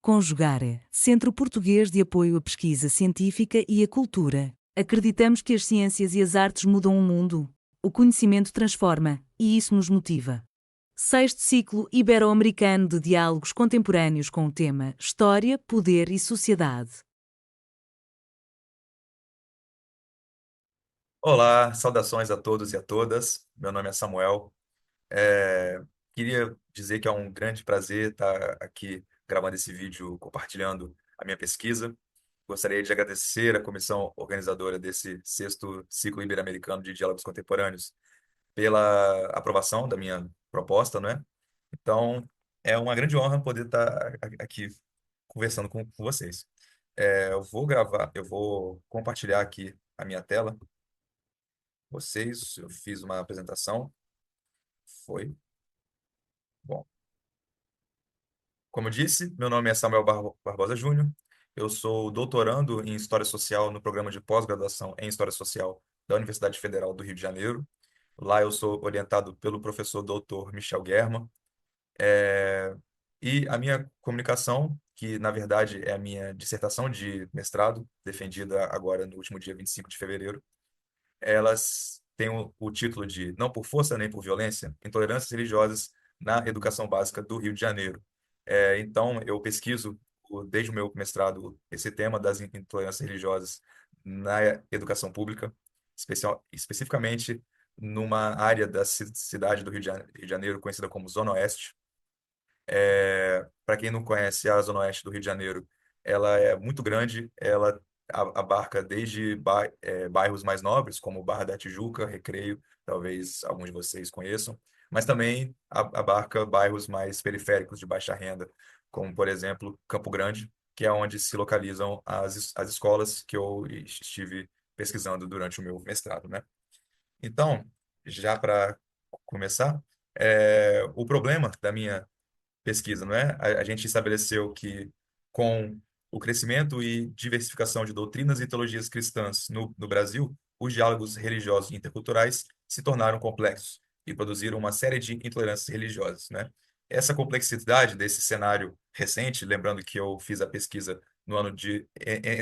Conjugare, Centro Português de Apoio à Pesquisa Científica e à Cultura. Acreditamos que as ciências e as artes mudam o mundo. O conhecimento transforma, e isso nos motiva. Sexto ciclo ibero-americano de diálogos contemporâneos com o tema História, Poder e Sociedade. Olá, saudações a todos e a todas. Meu nome é Samuel. É, Queria dizer que é um grande prazer estar aqui gravando esse vídeo, compartilhando a minha pesquisa. Gostaria de agradecer à comissão organizadora desse sexto ciclo ibero-americano de diálogos contemporâneos pela aprovação da minha proposta, não é? Então, é uma grande honra poder estar aqui conversando com vocês. Eu vou compartilhar aqui a minha tela vocês. Eu fiz uma apresentação. Foi. Bom, como eu disse, meu nome é Samuel Barbosa Júnior. Eu sou doutorando em História Social no programa de pós-graduação em História Social da Universidade Federal do Rio de Janeiro. Lá eu sou orientado pelo professor doutor Michel German. É, E a minha comunicação, que na verdade é a minha dissertação de mestrado, defendida agora no último dia 25 de fevereiro, elas têm o título de Não por Força nem por Violência, Intolerâncias Religiosas na Educação Básica do Rio de Janeiro. Então, eu pesquiso, desde o meu mestrado, esse tema das intolerâncias religiosas na educação pública, especificamente numa área da cidade do Rio de Janeiro, conhecida como Zona Oeste. Para quem não conhece a Zona Oeste do Rio de Janeiro, ela é muito grande, ela abarca desde bairros mais nobres, como Barra da Tijuca, Recreio, talvez alguns de vocês conheçam, mas também abarca bairros mais periféricos de baixa renda, como, por exemplo, Campo Grande, que é onde se localizam as escolas que eu estive pesquisando durante o meu mestrado, né? Então, já para começar, o problema da minha pesquisa, não é? A gente estabeleceu que com o crescimento e diversificação de doutrinas e teologias cristãs no Brasil, os diálogos religiosos e interculturais se tornaram complexos e produziram uma série de intolerâncias religiosas, né? Essa complexidade desse cenário recente, lembrando que eu fiz a pesquisa no ano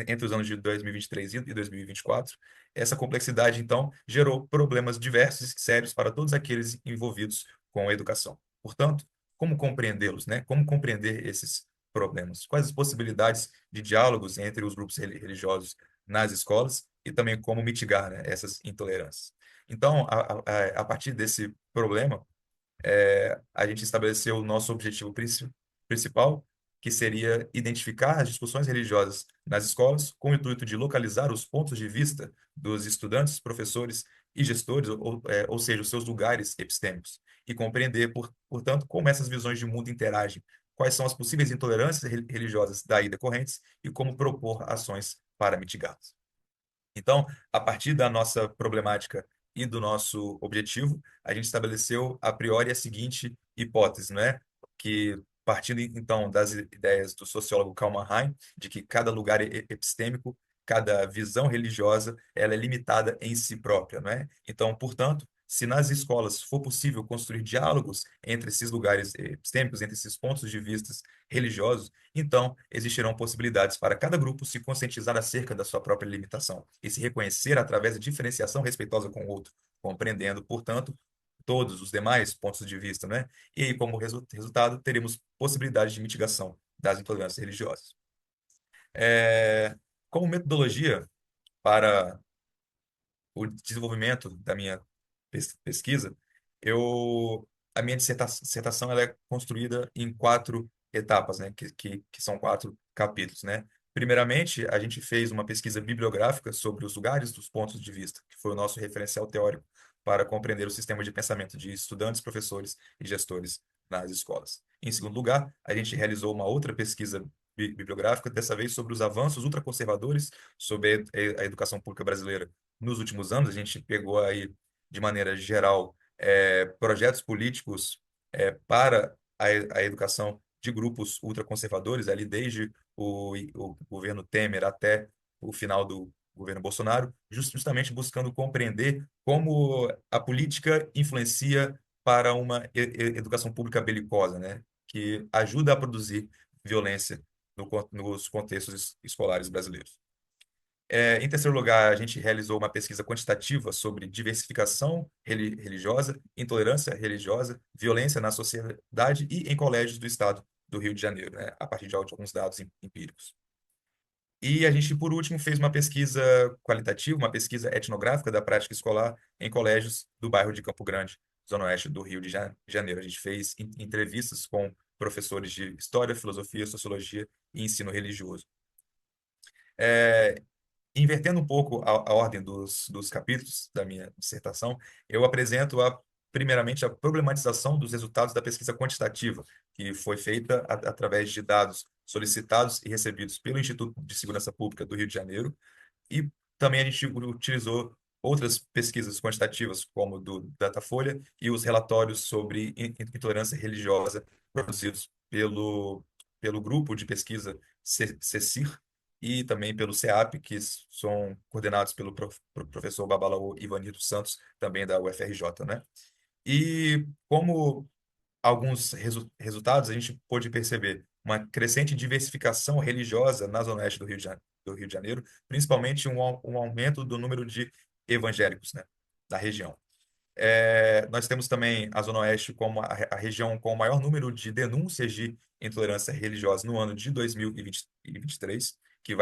entre os anos de 2023 e 2024, essa complexidade, então, gerou problemas diversos e sérios para todos aqueles envolvidos com a educação. Portanto, como compreendê-los, né? Como compreender esses problemas? Quais as possibilidades de diálogos entre os grupos religiosos nas escolas e também como mitigar, né, essas intolerâncias? Então, a partir desse problema, a gente estabeleceu o nosso objetivo principal, que seria identificar as discussões religiosas nas escolas, com o intuito de localizar os pontos de vista dos estudantes, professores e gestores, ou seja, os seus lugares epistêmicos, e compreender, portanto, como essas visões de mundo interagem, quais são as possíveis intolerâncias religiosas daí decorrentes e como propor ações para mitigá-las. Então, a partir da nossa problemática e do nosso objetivo, a gente estabeleceu a priori a seguinte hipótese, né? Que partindo então das ideias do sociólogo Karl Mannheim, de que cada lugar epistêmico, cada visão religiosa, ela é limitada em si própria, não é? Então, portanto, se nas escolas for possível construir diálogos entre esses lugares epistêmicos, entre esses pontos de vista religiosos, então existirão possibilidades para cada grupo se conscientizar acerca da sua própria limitação e se reconhecer através da diferenciação respeitosa com o outro, compreendendo, portanto, todos os demais pontos de vista, né? E aí, como resultado, teremos possibilidades de mitigação das intolerâncias religiosas. É, Como metodologia para o desenvolvimento da minha pesquisa, a minha dissertação ela é construída em quatro etapas, né, que são quatro capítulos, né? Primeiramente, a gente fez uma pesquisa bibliográfica sobre os lugares dos pontos de vista, que foi o nosso referencial teórico para compreender o sistema de pensamento de estudantes, professores e gestores nas escolas. Em segundo lugar, a gente realizou uma outra pesquisa bibliográfica, dessa vez sobre os avanços ultraconservadores sobre a educação pública brasileira nos últimos anos. A gente pegou aí, de maneira geral, projetos políticos para a educação de grupos ultraconservadores, ali desde o governo Temer até o final do governo Bolsonaro, justamente buscando compreender como a política influencia para uma educação pública belicosa, né? Que ajuda a produzir violência nos contextos escolares brasileiros. Em terceiro lugar, a gente realizou uma pesquisa quantitativa sobre diversificação religiosa, intolerância religiosa, violência na sociedade e em colégios do estado do Rio de Janeiro, né, a partir de alguns dados empíricos. E a gente, por último, fez uma pesquisa qualitativa, uma pesquisa etnográfica da prática escolar em colégios do bairro de Campo Grande, zona oeste do Rio de Janeiro. A gente fez entrevistas com professores de História, Filosofia, Sociologia e Ensino Religioso. É, Invertendo um pouco a ordem dos capítulos da minha dissertação, eu apresento primeiramente a problematização dos resultados da pesquisa quantitativa, que foi feita através de dados solicitados e recebidos pelo Instituto de Segurança Pública do Rio de Janeiro, e também a gente utilizou outras pesquisas quantitativas, como do Datafolha e os relatórios sobre intolerância religiosa produzidos pelo grupo de pesquisa CECIR, e também pelo CEAP, que são coordenados pelo professor Babalaô Ivanildo Santos, também da UFRJ, né? E como alguns resultados, a gente pôde perceber uma crescente diversificação religiosa na zona oeste do Rio de Janeiro, principalmente um aumento do número de evangélicos, né, da região. Nós temos também a Zona Oeste como a região com o maior número de denúncias de intolerância religiosa no ano de 2023, que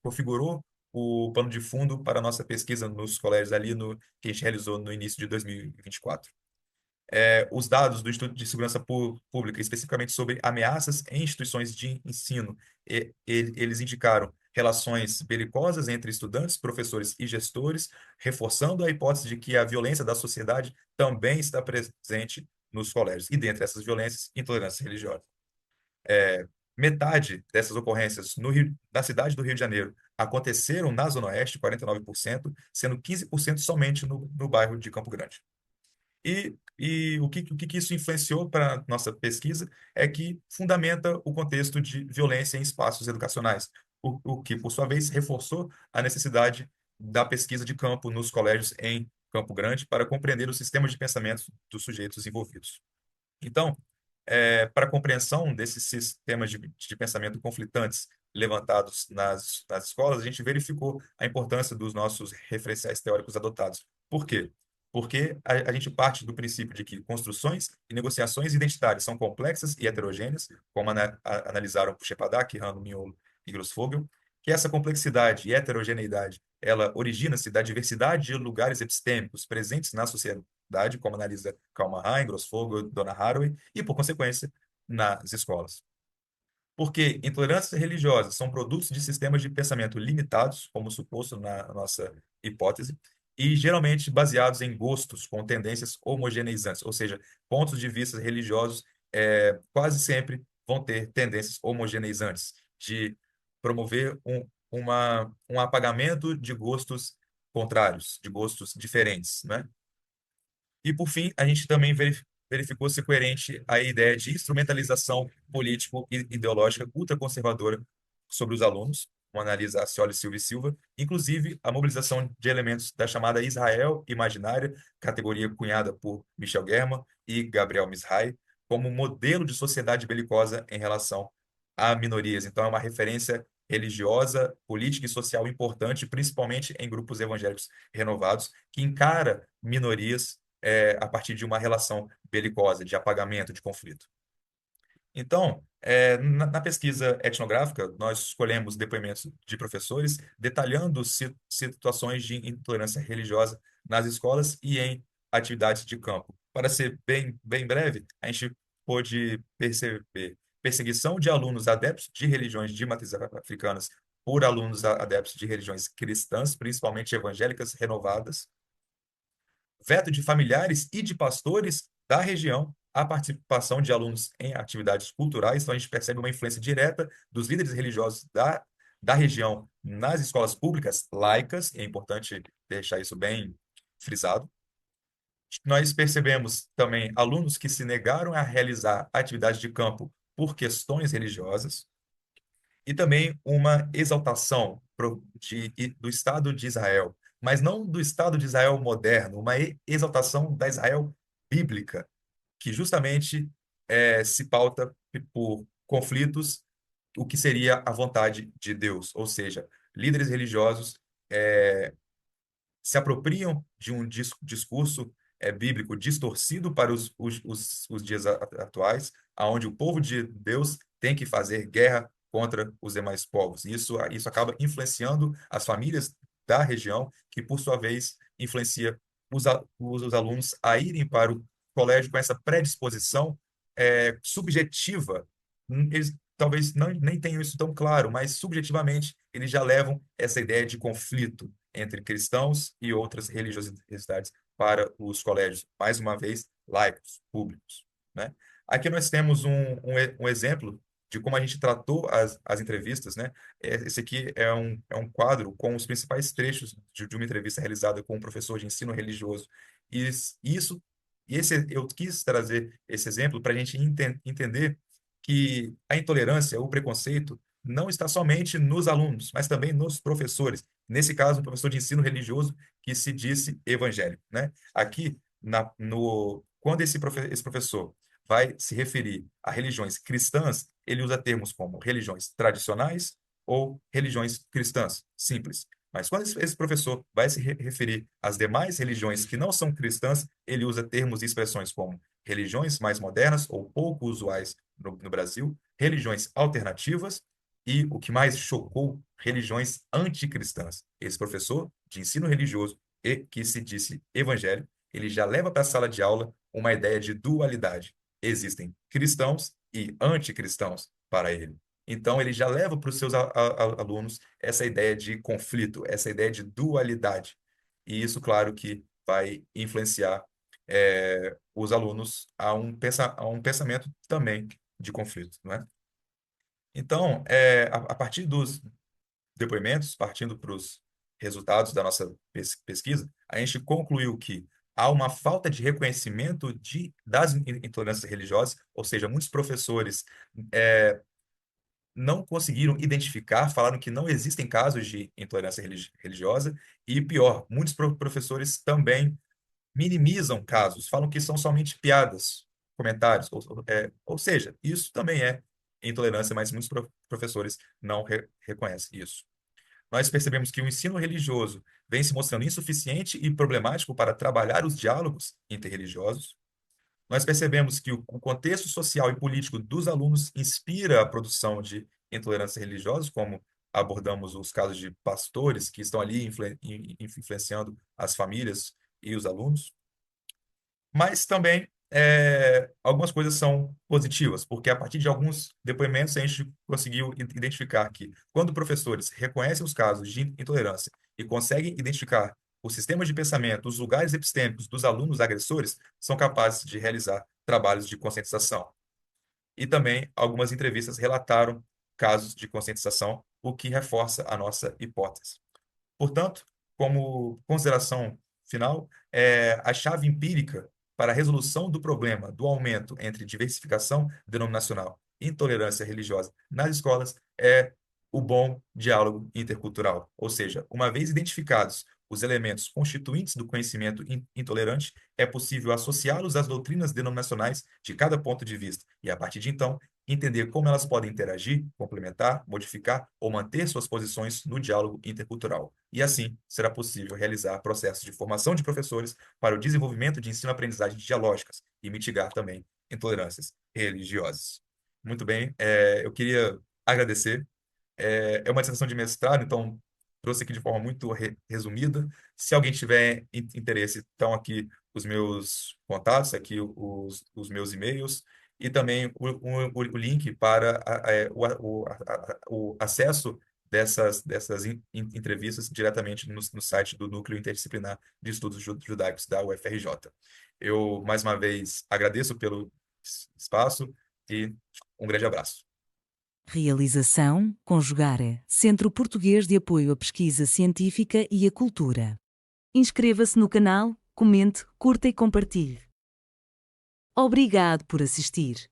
configurou o pano de fundo para a nossa pesquisa nos colégios ali que a gente realizou no início de 2024. Os dados do Instituto de Segurança Pública, especificamente sobre ameaças em instituições de ensino, eles indicaram relações belicosas entre estudantes, professores e gestores, reforçando a hipótese de que a violência da sociedade também está presente nos colégios. E dentre essas violências, intolerância religiosa. Metade dessas ocorrências na cidade do Rio de Janeiro aconteceram na Zona Oeste, 49%, sendo 15% somente no bairro de Campo Grande. E o que isso influenciou para a nossa pesquisa é que fundamenta o contexto de violência em espaços educacionais, o que, por sua vez, reforçou a necessidade da pesquisa de campo nos colégios em Campo Grande para compreender o sistema de pensamento dos sujeitos envolvidos. Então, para a compreensão desses sistemas de pensamento conflitantes levantados nas escolas, a gente verificou a importância dos nossos referenciais teóricos adotados. Por quê? Porque a gente parte do princípio de que construções e negociações identitárias são complexas e heterogêneas, como analisaram Shepard, Rando, Miolo e Grossfogel, que essa complexidade e heterogeneidade ela origina-se da diversidade de lugares epistêmicos presentes na sociedade, como analisa Kalmahan, Grossfogel, Donna Haraway, e, por consequência, nas escolas. Porque intolerâncias religiosas são produtos de sistemas de pensamento limitados, como suposto na nossa hipótese, e geralmente baseados em gostos com tendências homogeneizantes, ou seja, pontos de vista religiosos quase sempre vão ter tendências homogeneizantes, de promover um apagamento de gostos contrários, de gostos diferentes, né? E, por fim, a gente também verificou-se coerente a ideia de instrumentalização político e ideológica ultraconservadora sobre os alunos, como analisa Scioli, Silva e Silva, inclusive a mobilização de elementos da chamada Israel imaginária, categoria cunhada por Michel German e Gabriel Misrai, como modelo de sociedade belicosa em relação a minorias. Então, é uma referência religiosa, política e social importante, principalmente em grupos evangélicos renovados, que encara minorias a partir de uma relação belicosa, de apagamento, de conflito. Então, na pesquisa etnográfica, nós escolhemos depoimentos de professores detalhando situações de intolerância religiosa nas escolas e em atividades de campo. Para ser bem breve, a gente pôde perceber perseguição de alunos adeptos de religiões de matrizes africanas por alunos adeptos de religiões cristãs, principalmente evangélicas renovadas, veto de familiares e de pastores da região à participação de alunos em atividades culturais. Então, a gente percebe uma influência direta dos líderes religiosos da região nas escolas públicas laicas, e é importante deixar isso bem frisado. Nós percebemos também alunos que se negaram a realizar atividades de campo por questões religiosas, e também uma exaltação do Estado de Israel, mas não do Estado de Israel moderno, uma exaltação da Israel bíblica, que justamente se pauta por conflitos o que seria a vontade de Deus, ou seja, líderes religiosos é, se apropriam de um discurso bíblico distorcido para os dias atuais, onde o povo de Deus tem que fazer guerra contra os demais povos. Isso acaba influenciando as famílias da região, que, por sua vez, influencia os alunos a irem para o colégio com essa predisposição subjetiva. Eles talvez nem tenham isso tão claro, mas subjetivamente eles já levam essa ideia de conflito entre cristãos e outras religiosidades para os colégios, mais uma vez, laicos, públicos, né? Aqui nós temos um exemplo de como a gente tratou as entrevistas, né? Esse aqui é um quadro com os principais trechos de uma entrevista realizada com um professor de ensino religioso. E isso, eu quis trazer esse exemplo para a gente entender que a intolerância, o preconceito, não está somente nos alunos, mas também nos professores. Nesse caso, um professor de ensino religioso que se disse evangélico, né? Aqui, quando esse professor vai se referir a religiões cristãs, ele usa termos como religiões tradicionais ou religiões cristãs, simples. Mas quando esse professor vai se referir às demais religiões que não são cristãs, ele usa termos e expressões como religiões mais modernas ou pouco usuais no Brasil, religiões alternativas e, o que mais chocou, religiões anticristãs. Esse professor de ensino religioso e que se disse evangélico, ele já leva para a sala de aula uma ideia de dualidade. Existem cristãos e anticristãos para ele. Então, ele já leva para os seus alunos essa ideia de conflito, essa ideia de dualidade. E isso, claro, que vai influenciar os alunos a um pensamento também de conflito, não é? Então, a partir dos depoimentos, partindo para os resultados da nossa pesquisa, a gente concluiu que há uma falta de reconhecimento das intolerâncias religiosas, ou seja, muitos professores não conseguiram identificar, falaram que não existem casos de intolerância religiosa, e pior, muitos professores também minimizam casos, falam que são somente piadas, comentários, ou seja, isso também é intolerância, mas muitos professores não reconhecem isso. Nós percebemos que o ensino religioso vem se mostrando insuficiente e problemático para trabalhar os diálogos interreligiosos. Nós percebemos que o contexto social e político dos alunos inspira a produção de intolerâncias religiosas, como abordamos os casos de pastores que estão ali influenciando as famílias e os alunos. Mas também algumas coisas são positivas, porque a partir de alguns depoimentos a gente conseguiu identificar que, quando professores reconhecem os casos de intolerância e conseguem identificar os sistemas de pensamento, os lugares epistêmicos dos alunos agressores, são capazes de realizar trabalhos de conscientização. E também algumas entrevistas relataram casos de conscientização, o que reforça a nossa hipótese. Portanto, como consideração final, a chave empírica para a resolução do problema do aumento entre diversificação denominacional e intolerância religiosa nas escolas é o bom diálogo intercultural. Ou seja, uma vez identificados os elementos constituintes do conhecimento intolerante, é possível associá-los às doutrinas denominacionais de cada ponto de vista e, a partir de então, entender como elas podem interagir, complementar, modificar ou manter suas posições no diálogo intercultural. E assim será possível realizar processos de formação de professores para o desenvolvimento de ensino-aprendizagem dialógicas e mitigar também intolerâncias religiosas. Muito bem, eu queria agradecer. É uma dissertação de mestrado, então trouxe aqui de forma muito resumida. Se alguém tiver interesse, estão aqui os meus contatos, aqui os meus e-mails e também o link para o acesso dessas entrevistas diretamente no site do Núcleo Interdisciplinar de Estudos Judaicos da UFRJ. Eu, mais uma vez, agradeço pelo espaço e um grande abraço. Realização: Conjugare, Centro Português de Apoio à Pesquisa Científica e à Cultura. Inscreva-se no canal, comente, curta e compartilhe. Obrigado por assistir.